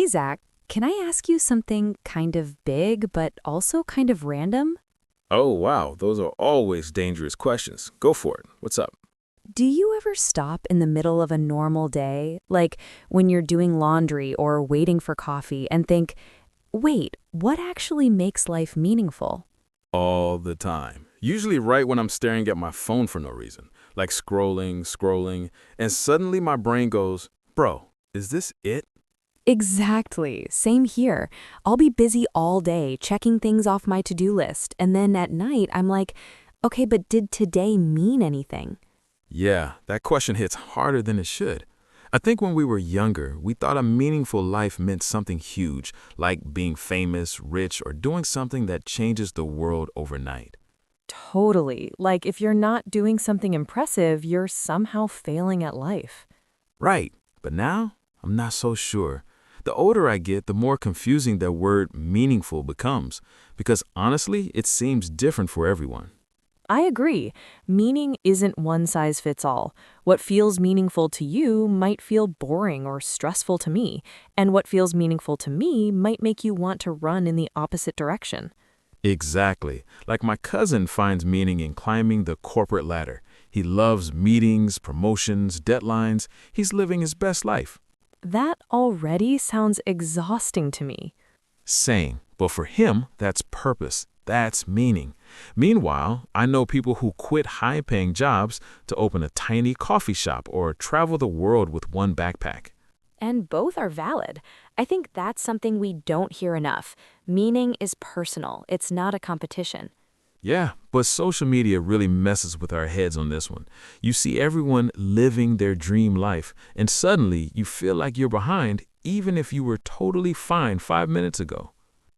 Hey, Zach, can I ask you something kind of big, but also kind of random? Oh, wow, those are always dangerous questions. Go for it. What's up? Do you ever stop in the middle of a normal day, like when you're doing laundry or waiting for coffee, and think, wait, what actually makes life meaningful? All the time. Usually right when I'm staring at my phone for no reason, like scrolling, and suddenly my brain goes, bro, is this it? Exactly. Same here. I'll be busy all day checking things off my to-do list, and then at night I'm like, okay, but did today mean anything? Yeah, that question hits harder than it should. I think when we were younger, we thought a meaningful life meant something huge, like being famous, rich, or doing something that changes the world overnight. Totally. Like if you're not doing something impressive, you're somehow failing at life. Right, but now I'm not so sure. The older I get, the more confusing that word meaningful becomes, because honestly, it seems different for everyone. I agree. Meaning isn't one size fits all. What feels meaningful to you might feel boring or stressful to me, and what feels meaningful to me might make you want to run in the opposite direction. Exactly. Like my cousin finds meaning in climbing the corporate ladder. He loves meetings, promotions, deadlines. He's living his best life. That already sounds exhausting to me. Same. But for him, that's purpose. That's meaning. Meanwhile, I know people who quit high-paying jobs to open a tiny coffee shop or travel the world with one backpack. And both are valid. I think that's something we don't hear enough. Meaning is personal, it's not a competition. Yeah, but social media really messes with our heads on this one. You see everyone living their dream life, and suddenly you feel like you're behind, even if you were totally fine 5 minutes ago.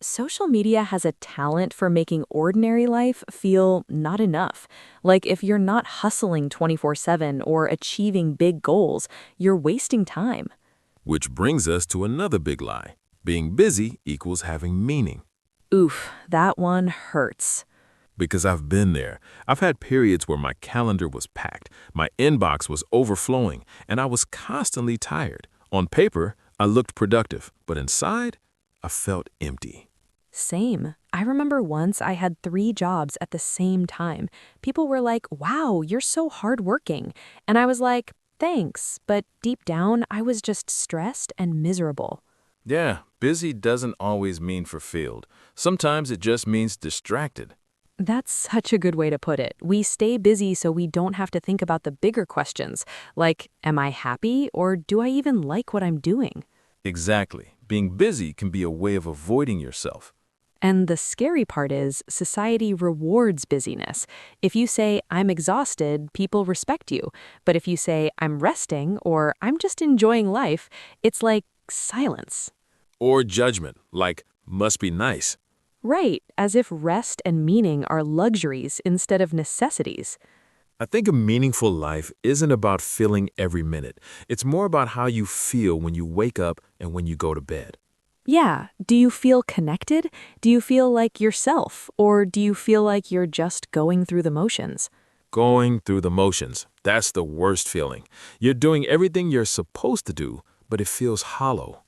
Social media has a talent for making ordinary life feel not enough. Like if you're not hustling 24/7 or achieving big goals, you're wasting time. Which brings us to another big lie. Being busy equals having meaning. Oof, that one hurts. Because I've been there. I've had periods where my calendar was packed, my inbox was overflowing, and I was constantly tired. On paper, I looked productive, but inside, I felt empty. Same. I remember once I had 3 jobs at the same time. People were like, wow, you're so hardworking. And I was like, thanks. But deep down, I was just stressed and miserable. Yeah, busy doesn't always mean fulfilled. Sometimes it just means distracted. That's such a good way to put it. We stay busy so we don't have to think about the bigger questions, like, am I happy or do I even like what I'm doing? Exactly. Being busy can be a way of avoiding yourself. And the scary part is, society rewards busyness. If you say, I'm exhausted, people respect you. But if you say, I'm resting or I'm just enjoying life, it's like silence. Or judgment, like, must be nice. Right, as if rest and meaning are luxuries instead of necessities. I think a meaningful life isn't about filling every minute. It's more about how you feel when you wake up and when you go to bed. Yeah, do you feel connected? Do you feel like yourself? Or do you feel like you're just going through the motions? Going through the motions, that's the worst feeling. You're doing everything you're supposed to do, but it feels hollow.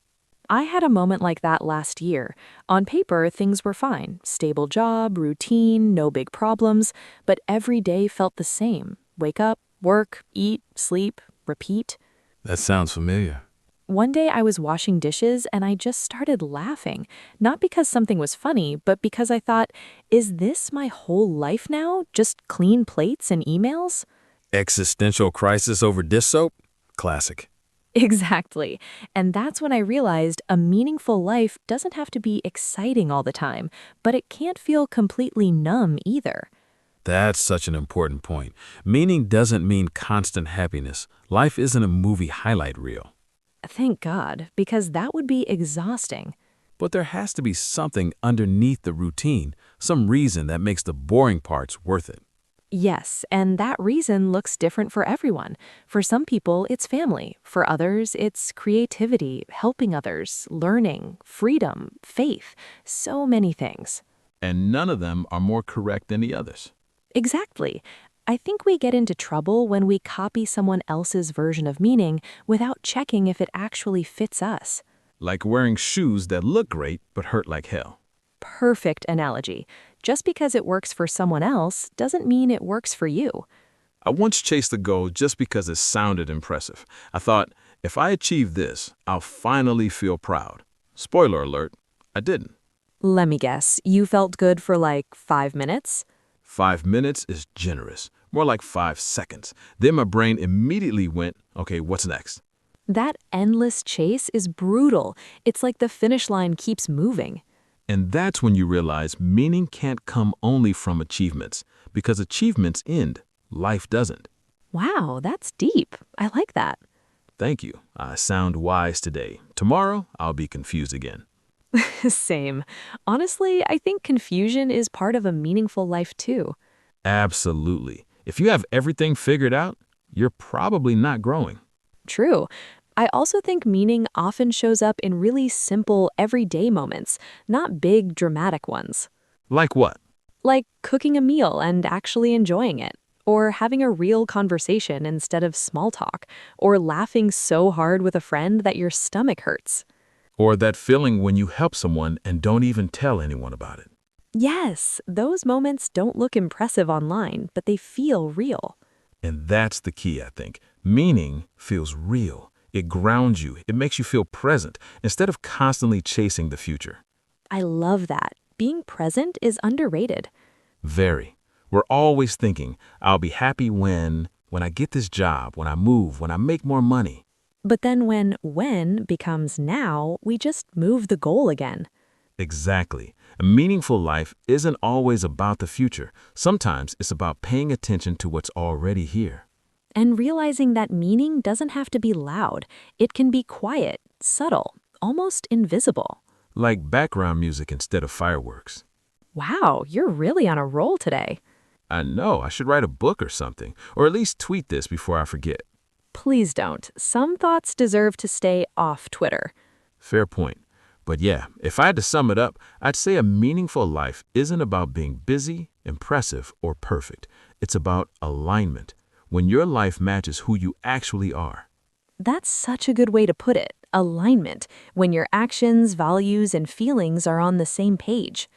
I had a moment like that last year. On paper, things were fine. Stable job, routine, no big problems. But every day felt the same. Wake up, work, eat, sleep, repeat. That sounds familiar. One day I was washing dishes and I just started laughing. Not because something was funny, but because I thought, is this my whole life now? Just clean plates and emails? Existential crisis over dish soap? Classic. Exactly. And that's when I realized a meaningful life doesn't have to be exciting all the time, but it can't feel completely numb either. That's such an important point. Meaning doesn't mean constant happiness. Life isn't a movie highlight reel. Thank God, because that would be exhausting. But there has to be something underneath the routine, some reason that makes the boring parts worth it. Yes, and that reason looks different for everyone. For some people, it's family. For others, it's creativity, helping others, learning, freedom, faith, so many things. And none of them are more correct than the others. Exactly. I think we get into trouble when we copy someone else's version of meaning without checking if it actually fits us. Like wearing shoes that look great but hurt like hell. Perfect analogy. Just because it works for someone else doesn't mean it works for you. I once chased a goal just because it sounded impressive. I thought, if I achieve this, I'll finally feel proud. Spoiler alert, I didn't. Let me guess, you felt good for like 5 minutes? 5 minutes is generous, more like 5 seconds. Then my brain immediately went, okay, what's next? That endless chase is brutal. It's like the finish line keeps moving. And that's when you realize meaning can't come only from achievements, because achievements end, life doesn't. Wow, that's deep. I like that. Thank you. I sound wise today. Tomorrow, I'll be confused again. Same. Honestly, I think confusion is part of a meaningful life too. Absolutely. If you have everything figured out, you're probably not growing. True. I also think meaning often shows up in really simple, everyday moments, not big, dramatic ones. Like what? Like cooking a meal and actually enjoying it, or having a real conversation instead of small talk, or laughing so hard with a friend that your stomach hurts. Or that feeling when you help someone and don't even tell anyone about it. Yes, those moments don't look impressive online, but they feel real. And that's the key, I think. Meaning feels real. It grounds you. It makes you feel present instead of constantly chasing the future. I love that. Being present is underrated. Very. We're always thinking, I'll be happy when I get this job, when I move, when I make more money. But then when becomes now, we just move the goal again. Exactly. A meaningful life isn't always about the future. Sometimes it's about paying attention to what's already here. And realizing that meaning doesn't have to be loud. It can be quiet, subtle, almost invisible. Like background music instead of fireworks. Wow, you're really on a roll today. I know, I should write a book or something, or at least tweet this before I forget. Please don't. Some thoughts deserve to stay off Twitter. Fair point. But yeah, if I had to sum it up, I'd say a meaningful life isn't about being busy, impressive, or perfect. It's about alignment. When your life matches who you actually are. That's such a good way to put it. Alignment, when your actions, values, and feelings are on the same page.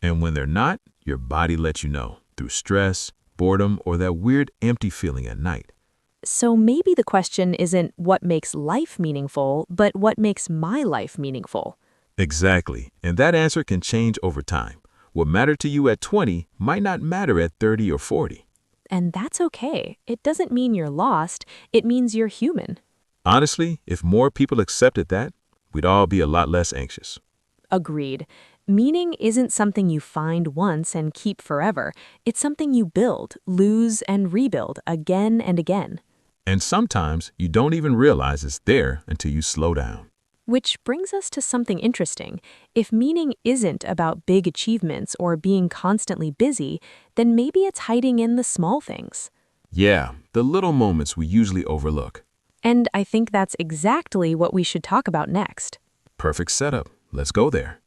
And when they're not, your body lets you know through stress, boredom, or that weird empty feeling at night. So maybe the question isn't what makes life meaningful, but what makes my life meaningful. Exactly. And that answer can change over time. What mattered to you at 20 might not matter at 30 or 40. And that's okay. It doesn't mean you're lost. It means you're human. Honestly, if more people accepted that, we'd all be a lot less anxious. Agreed. Meaning isn't something you find once and keep forever. It's something you build, lose, and rebuild again and again. And sometimes you don't even realize it's there until you slow down. Which brings us to something interesting. If meaning isn't about big achievements or being constantly busy, then maybe it's hiding in the small things. Yeah, the little moments we usually overlook. And I think that's exactly what we should talk about next. Perfect setup. Let's go there.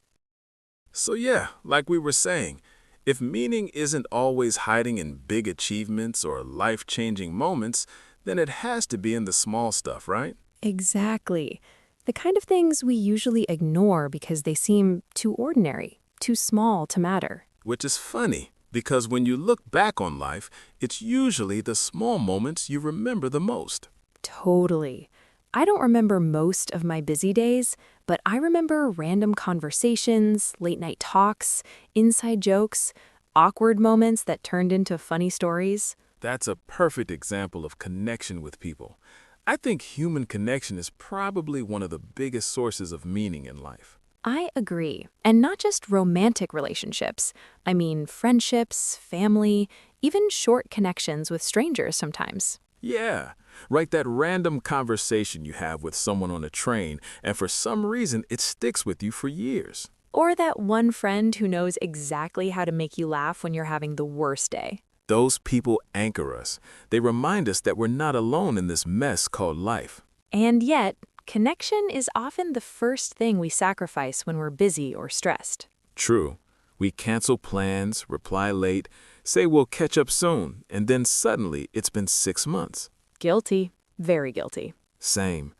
So yeah, like we were saying, if meaning isn't always hiding in big achievements or life-changing moments, then it has to be in the small stuff, right? Exactly. The kind of things we usually ignore because they seem too ordinary, too small to matter. Which is funny, because when you look back on life, it's usually the small moments you remember the most. Totally. I don't remember most of my busy days, but I remember random conversations, late-night talks, inside jokes, awkward moments that turned into funny stories. That's a perfect example of connection with people. I think human connection is probably one of the biggest sources of meaning in life. I agree. And not just romantic relationships. I mean friendships, family, even short connections with strangers sometimes. Yeah, right, that random conversation you have with someone on a train, and for some reason it sticks with you for years. Or that one friend who knows exactly how to make you laugh when you're having the worst day. Those people anchor us. They remind us that we're not alone in this mess called life. And yet, connection is often the first thing we sacrifice when we're busy or stressed. True. We cancel plans, reply late, say we'll catch up soon, and then suddenly it's been 6 months. Guilty. Very guilty. Same.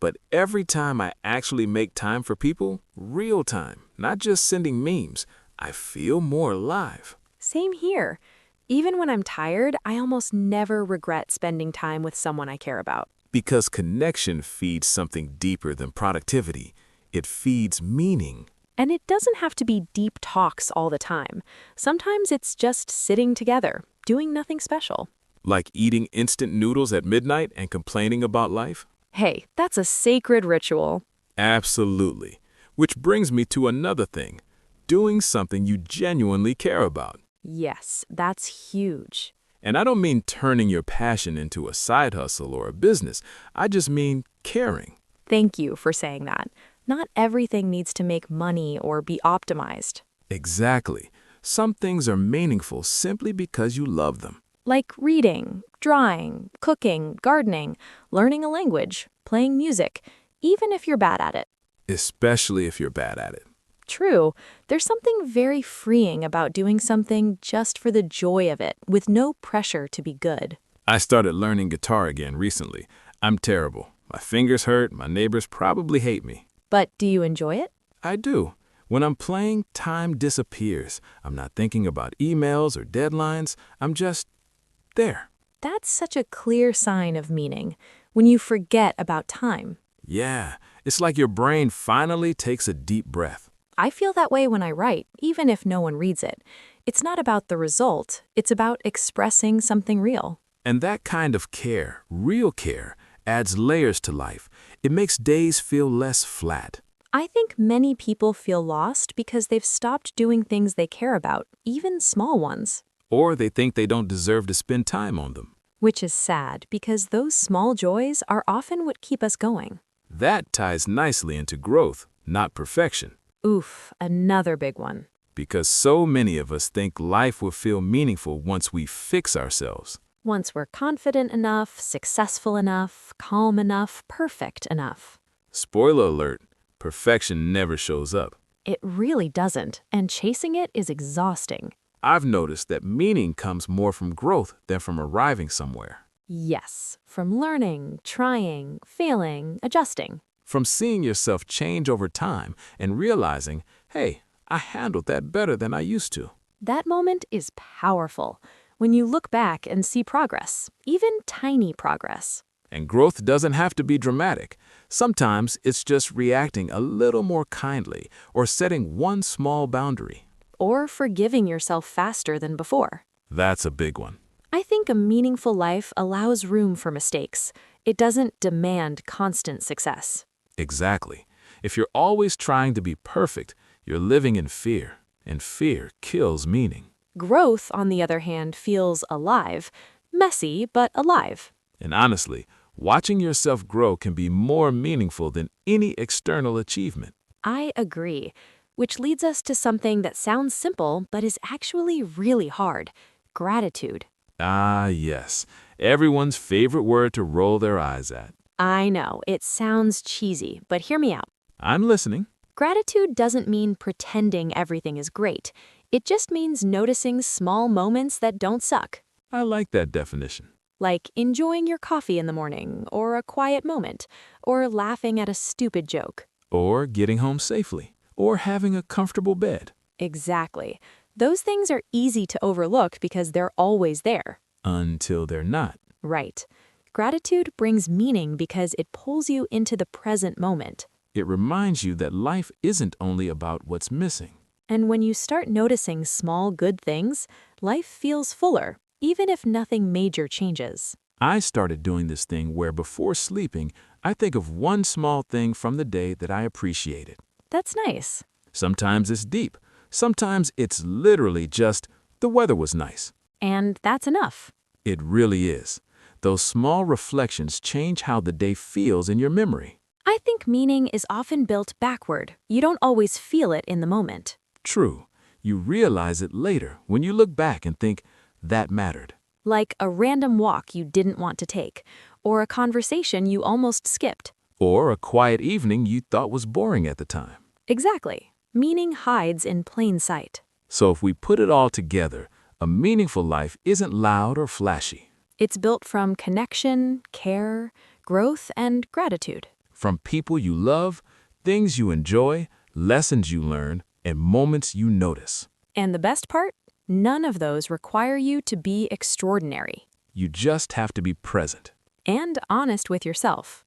But every time I actually make time for people, real time, not just sending memes, I feel more alive. Same here. Even when I'm tired, I almost never regret spending time with someone I care about. Because connection feeds something deeper than productivity. It feeds meaning. And it doesn't have to be deep talks all the time. Sometimes it's just sitting together, doing nothing special. Like eating instant noodles at midnight and complaining about life? Hey, that's a sacred ritual. Absolutely. Which brings me to another thing. Doing something you genuinely care about. Yes, that's huge. And I don't mean turning your passion into a side hustle or a business. I just mean caring. Thank you for saying that. Not everything needs to make money or be optimized. Exactly. Some things are meaningful simply because you love them. Like reading, drawing, cooking, gardening, learning a language, playing music, even if you're bad at it. Especially if you're bad at it. True, there's something very freeing about doing something just for the joy of it, with no pressure to be good. I started learning guitar again recently. I'm terrible. My fingers hurt, my neighbors probably hate me. But do you enjoy it? I do. When I'm playing, time disappears. I'm not thinking about emails or deadlines. I'm just there. That's such a clear sign of meaning, when you forget about time. Yeah, it's like your brain finally takes a deep breath. I feel that way when I write, even if no one reads it. It's not about the result, it's about expressing something real. And that kind of care, real care, adds layers to life. It makes days feel less flat. I think many people feel lost because they've stopped doing things they care about, even small ones. Or they think they don't deserve to spend time on them. Which is sad, because those small joys are often what keep us going. That ties nicely into growth, not perfection. Oof, another big one. Because so many of us think life will feel meaningful once we fix ourselves. Once we're confident enough, successful enough, calm enough, perfect enough. Spoiler alert, perfection never shows up. It really doesn't, and chasing it is exhausting. I've noticed that meaning comes more from growth than from arriving somewhere. Yes, from learning, trying, failing, adjusting. From seeing yourself change over time and realizing, hey, I handled that better than I used to. That moment is powerful, when you look back and see progress, even tiny progress. And growth doesn't have to be dramatic. Sometimes it's just reacting a little more kindly or setting one small boundary. Or forgiving yourself faster than before. That's a big one. I think a meaningful life allows room for mistakes. It doesn't demand constant success. Exactly. If you're always trying to be perfect, you're living in fear, and fear kills meaning. Growth, on the other hand, feels alive, messy but alive. And honestly, watching yourself grow can be more meaningful than any external achievement. I agree, which leads us to something that sounds simple but is actually really hard: gratitude. Ah, yes. Everyone's favorite word to roll their eyes at. I know, it sounds cheesy, but hear me out. I'm listening. Gratitude doesn't mean pretending everything is great. It just means noticing small moments that don't suck. I like that definition. Like enjoying your coffee in the morning, or a quiet moment, or laughing at a stupid joke. Or getting home safely, or having a comfortable bed. Exactly. Those things are easy to overlook because they're always there. Until they're not. Right. Gratitude brings meaning because it pulls you into the present moment. It reminds you that life isn't only about what's missing. And when you start noticing small good things, life feels fuller, even if nothing major changes. I started doing this thing where before sleeping, I think of one small thing from the day that I appreciated. That's nice. Sometimes it's deep. Sometimes it's literally just, the weather was nice. And that's enough. It really is. Those small reflections change how the day feels in your memory. I think meaning is often built backward. You don't always feel it in the moment. True. You realize it later when you look back and think, that mattered. Like a random walk you didn't want to take, or a conversation you almost skipped. Or a quiet evening you thought was boring at the time. Exactly. Meaning hides in plain sight. So if we put it all together, a meaningful life isn't loud or flashy. It's built from connection, care, growth, and gratitude. from people you love, things you enjoy, lessons you learn, and moments you notice. And the best part? None of those require you to be extraordinary. You just have to be present. And honest with yourself.